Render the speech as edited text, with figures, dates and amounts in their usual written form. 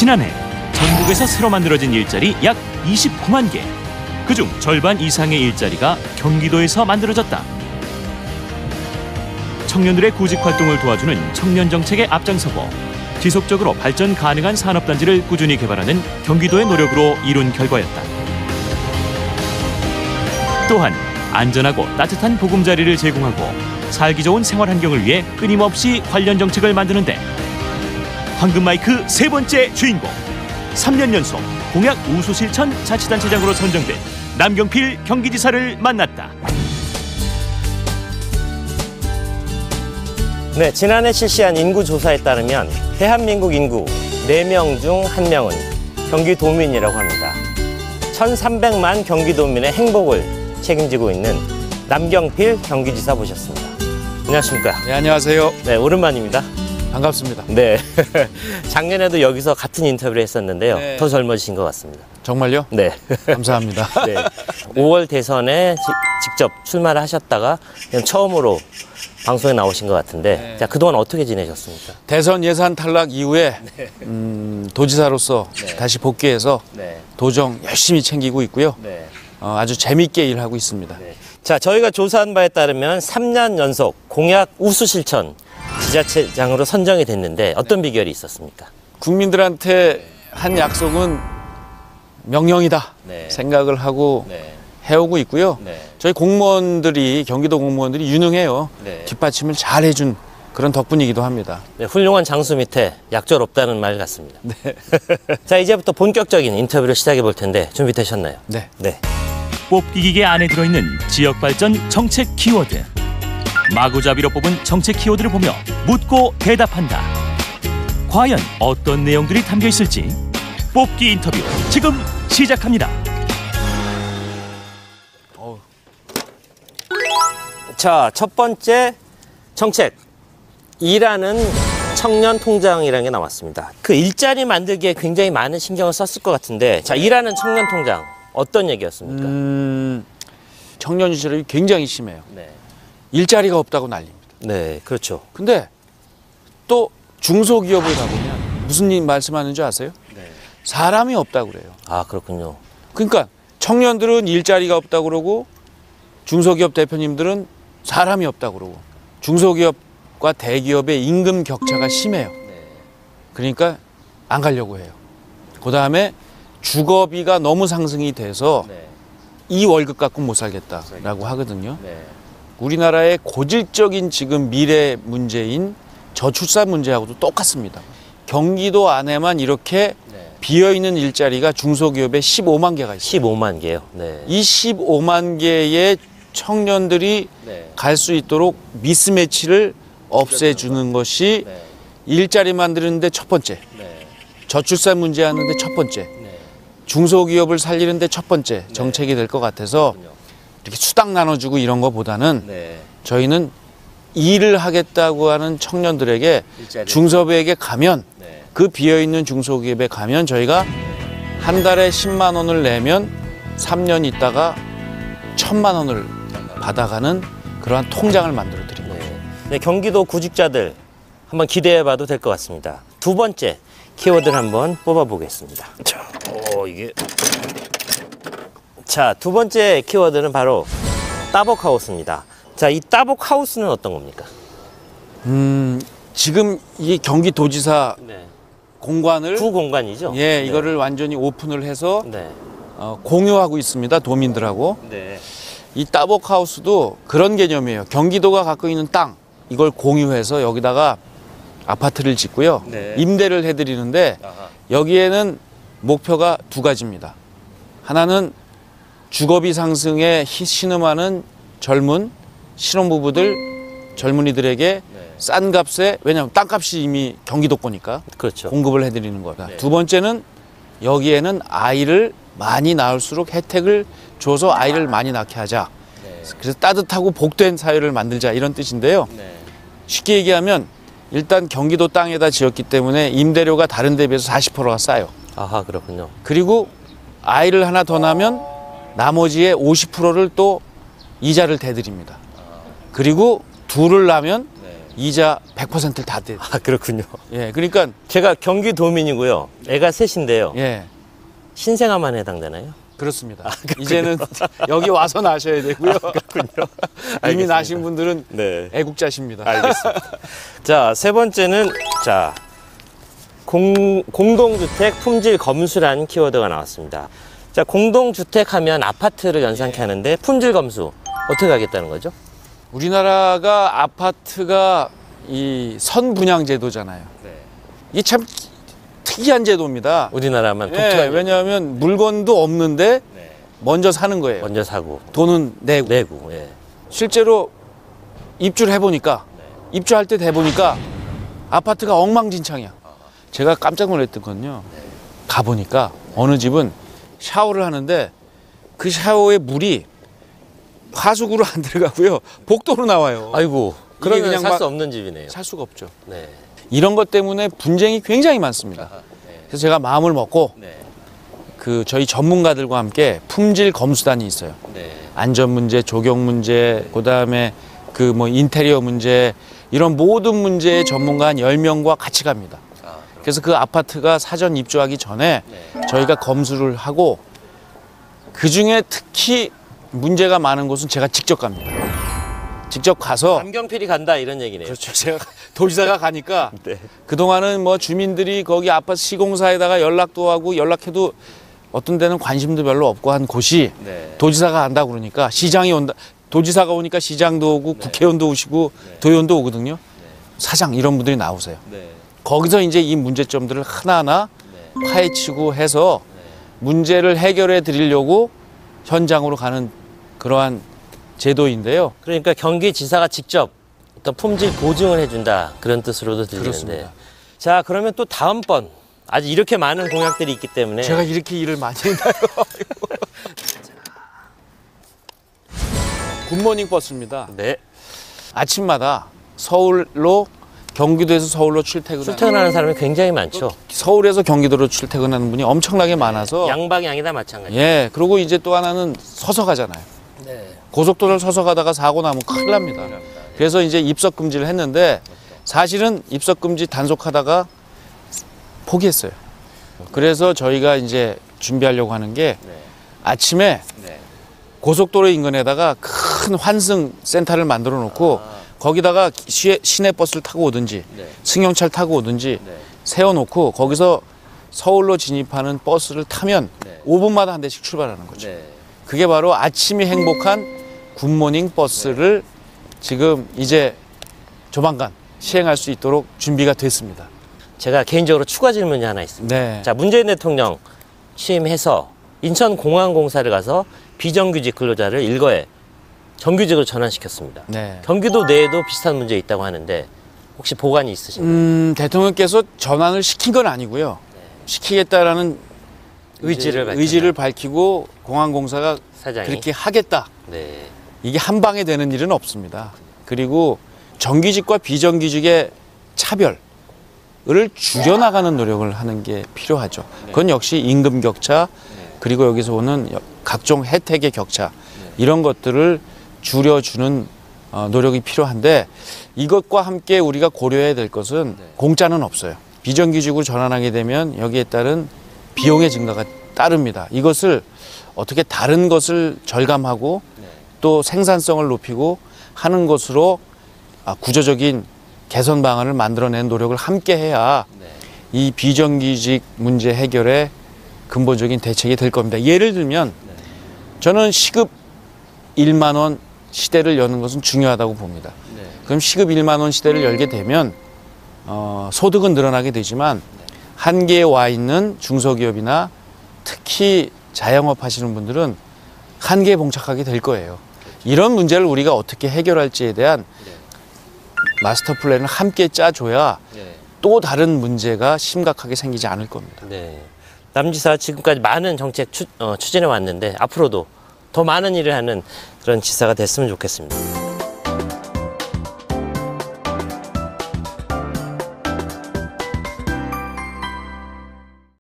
지난해 전국에서 새로 만들어진 일자리 약 29만 개. 그중 절반 이상의 일자리가 경기도에서 만들어졌다. 청년들의 구직 활동을 도와주는 청년 정책에 앞장서고 지속적으로 발전 가능한 산업단지를 꾸준히 개발하는 경기도의 노력으로 이룬 결과였다. 또한 안전하고 따뜻한 보금자리를 제공하고 살기 좋은 생활 환경을 위해 끊임없이 관련 정책을 만드는데 황금마이크 세 번째 주인공, 3년 연속 공약 우수 실천 자치단체장으로 선정된 남경필 경기지사를 만났다. 네, 지난해 실시한 인구조사에 따르면 대한민국 인구 4명 중 1명은 경기도민이라고 합니다. 1300만 경기도민의 행복을 책임지고 있는 남경필 경기지사 모셨습니다. 안녕하십니까? 네, 안녕하세요. 네, 오랜만입니다. 반갑습니다. 네, 작년에도 여기서 같은 인터뷰를 했었는데요. 네. 더 젊어지신 것 같습니다. 정말요? 네. 감사합니다. 네. 5월 대선에 직접 출마를 하셨다가 그냥 처음으로 방송에 나오신 것 같은데, 네. 자, 그동안 어떻게 지내셨습니까? 대선 예산 탈락 이후에 도지사로서 네. 다시 복귀해서 네. 도정 열심히 챙기고 있고요. 네. 아주 재밌게 일하고 있습니다. 네. 자, 저희가 조사한 바에 따르면 3년 연속 공약 우수 실천 지자체장으로 선정이 됐는데 어떤 비결이 있었습니까? 국민들한테 한 약속은 명령이다 네. 생각을 하고 네. 해오고 있고요. 네. 저희 공무원들이, 경기도 공무원들이 유능해요. 네. 뒷받침을 잘 해준 그런 덕분이기도 합니다. 네, 훌륭한 장수 밑에 약절 없다는 말 같습니다. 네. 자, 이제부터 본격적인 인터뷰를 시작해 볼 텐데 준비되셨나요? 네. 네. 뽑기 기계 안에 들어있는 지역발전 정책 키워드. 마구잡이로 뽑은 정책 키워드를 보며 묻고 대답한다. 과연 어떤 내용들이 담겨 있을지 뽑기 인터뷰 지금 시작합니다. 자, 첫 번째 정책. 일하는 청년 통장이라는 게 나왔습니다. 그 일자리 만들기에 굉장히 많은 신경을 썼을 것 같은데, 자, 일하는 청년 통장 어떤 얘기였습니까? 청년 유실이 굉장히 심해요. 네. 일자리가 없다고 난립니다. 네, 그렇죠. 근데 또 중소기업을 가보면 무슨 말씀하는 줄 아세요? 네. 사람이 없다고 그래요. 아, 그렇군요. 그러니까 청년들은 일자리가 없다고 그러고 중소기업 대표님들은 사람이 없다고 그러고 중소기업과 대기업의 임금 격차가 심해요. 네. 그러니까 안 가려고 해요. 그다음에 주거비가 너무 상승이 돼서 네. 이 월급 갖고 못 살겠다라고 하거든요. 네. 우리나라의 고질적인 지금 미래 문제인 저출산 문제하고도 똑같습니다. 경기도 안에만 이렇게 네. 비어있는 일자리가 중소기업에 15만 개가 있어요. 15만 개요. 네. 이 15만 개의 청년들이 네. 갈 수 있도록 미스매치를 없애주는 것이 네. 일자리 만드는데 첫 번째, 네. 저출산 문제 하는데 첫 번째, 네. 중소기업을 살리는데 첫 번째 정책이 될 것 같아서 이렇게 수당 나눠주고 이런 것보다는 네. 저희는 일을 하겠다고 하는 청년들에게 일자리. 중소기업에 가면 네. 그 비어있는 중소기업에 가면 저희가 한 달에 10만 원을 내면 3년 있다가 1,000만 원을 받아가는 그러한 통장을 만들어 드립니다. 네. 네, 경기도 구직자들 한번 기대해봐도 될 것 같습니다. 두 번째 키워드를 한번 뽑아보겠습니다. 자, 이게 자, 두 번째 키워드는 바로 따복하우스입니다. 자, 이 따복하우스는 어떤 겁니까? 지금 이 경기도지사 네. 공간을 구공간이죠? 예, 네. 이거를 완전히 오픈을 해서 네. 공유하고 있습니다. 도민들하고. 네. 이 따복하우스도 그런 개념이에요. 경기도가 갖고 있는 땅 이걸 공유해서 여기다가 아파트를 짓고요. 네. 임대를 해드리는데 아하. 여기에는 목표가 두 가지입니다. 하나는 주거비 상승에 신음하는 젊은 신혼부부들, 젊은이들에게 네. 싼 값에, 왜냐하면 땅값이 이미 경기도 거니까 그렇죠. 공급을 해드리는 거다. 네. 두 번째는 여기에는 아이를 많이 낳을수록 혜택을 줘서 아이를 많이 낳게 하자. 네. 그래서 따뜻하고 복된 사회를 만들자 이런 뜻인데요. 네. 쉽게 얘기하면 일단 경기도 땅에다 지었기 때문에 임대료가 다른 데 비해서 40%가 싸요. 아하, 그렇군요. 그리고 아이를 하나 더 낳으면 나머지의 50%를 또 이자를 대드립니다. 그리고 둘을 낳으면 이자 100%를 다 대. 아, 그렇군요. 예, 그러니까 제가 경기도민이고요. 애가 셋인데요. 예, 신생아만 해당되나요? 그렇습니다. 이제는 여기 와서 나셔야 되고요. 그렇군요. 이미 알겠습니다. 나신 분들은 네. 애국자십니다. 알겠습니다. 자, 세 번째는 자 공동주택 품질 검수라는 키워드가 나왔습니다. 자, 공동주택 하면 아파트를 연상케 하는데 품질 검수 어떻게 하겠다는 거죠? 우리나라가 아파트가 이 선분양 제도잖아요. 이게 참 특이한 제도입니다. 우리나라만 예, 독특한 왜냐하면 물건도 없는데 먼저 사는 거예요. 먼저 사고 돈은 내고. 내고. 예. 실제로 입주를 해보니까 입주할 때 돼보니까 아파트가 엉망진창이야. 제가 깜짝 놀랐던 건요. 가보니까 어느 집은 샤워를 하는데 그 샤워의 물이 하수구로 안 들어가고요. 복도로 나와요. 아이고, 이게 그러면 그냥 살 막- 수 없는 집이네요. 살 수가 없죠. 네. 이런 것 때문에 분쟁이 굉장히 많습니다. 그래서 제가 마음을 먹고 네. 그 저희 전문가들과 함께 품질 검수단이 있어요. 네. 안전 문제, 조경 문제, 그다음에 그 뭐 인테리어 문제 이런 모든 문제의 전문가 한 10명과 같이 갑니다. 그래서 그 아파트가 사전 입주하기 전에 저희가 검수를 하고 그중에 특히 문제가 많은 곳은 제가 직접 갑니다. 직접 가서 감경필이 간다 이런 얘기네요. 그렇죠. 제가 도지사가 가니까 네. 그동안은 뭐 주민들이 거기 아파트 시공사에다가 연락도 하고 연락해도 어떤 데는 관심도 별로 없고 한 곳이 네. 도지사가 한다 그러니까 시장이 온다. 도지사가 오니까 시장도 오고 국회의원도 오시고 도의원도 오거든요. 사장 이런 분들이 나오세요. 네. 거기서 이제 이 문제점들을 하나하나 파헤치고 해서 문제를 해결해 드리려고 현장으로 가는 그러한 제도인데요. 그러니까 경기지사가 직접 어떤 품질 보증을 해준다 그런 뜻으로도 들리는데. 그렇습니다. 자, 그러면 또 다음번 아직 이렇게 많은 공약들이 있기 때문에 제가 이렇게 일을 많이 했나요? 굿모닝 버스입니다. 네. 아침마다 서울로 경기도에서 서울로 출퇴근하는 사람이 굉장히 많죠. 서울에서 경기도로 출퇴근하는 분이 엄청나게 많아서 양방향이 다 마찬가지. 예, 그리고 이제 또 하나는 서서 가잖아요. 네. 고속도로를 서서 가다가 사고 나면 큰일 납니다. 그래서 이제 입석 금지를 했는데 사실은 입석 금지 단속하다가 포기했어요. 그래서 저희가 이제 준비하려고 하는 게 아침에 고속도로 인근에다가 큰 환승 센터를 만들어 놓고 거기다가 시내 버스를 타고 오든지 승용차를 타고 오든지 세워놓고 거기서 서울로 진입하는 버스를 타면 5분마다 한 대씩 출발하는 거죠. 그게 바로 아침이 행복한 굿모닝 버스를 지금 이제 조만간 시행할 수 있도록 준비가 됐습니다. 제가 개인적으로 추가 질문이 하나 있습니다. 네. 자, 문재인 대통령 취임해서 인천공항공사를 가서 비정규직 근로자를 일거에 정규직으로 전환시켰습니다. 네. 경기도 내에도 비슷한 문제 있다고 하는데 혹시 보관이 있으신가요? 대통령께서 전환을 시킨 건 아니고요. 시키겠다라는 의지를 의지를 밝히고 공항공사가 사장이 그렇게 하겠다. 네. 이게 한 방에 되는 일은 없습니다. 그리고 정규직과 비정규직의 차별을 줄여나가는 노력을 하는 게 필요하죠. 그건 역시 임금 격차 그리고 여기서 오는 각종 혜택의 격차 이런 것들을 줄여주는 노력이 필요한데 이것과 함께 우리가 고려해야 될 것은 공짜는 없어요. 비정규직으로 전환하게 되면 여기에 따른 비용의 증가가 따릅니다. 이것을 어떻게 다른 것을 절감하고 또 생산성을 높이고 하는 것으로 구조적인 개선 방안을 만들어낸 노력을 함께 해야 이 비정규직 문제 해결에 근본적인 대책이 될 겁니다. 예를 들면 저는 시급 1만 원 시대를 여는 것은 중요하다고 봅니다. 그럼 시급 1만 원 시대를 열게 되면 소득은 늘어나게 되지만 한계에 와 있는 중소기업이나 특히 자영업 하시는 분들은 한계에 봉착하게 될 거예요. 이런 문제를 우리가 어떻게 해결할지에 대한 마스터 플랜을 함께 짜줘야 또 다른 문제가 심각하게 생기지 않을 겁니다. 네. 남지사 지금까지 많은 정책 추진해 왔는데 앞으로도 더 많은 일을 하는 그런 지사가 됐으면 좋겠습니다.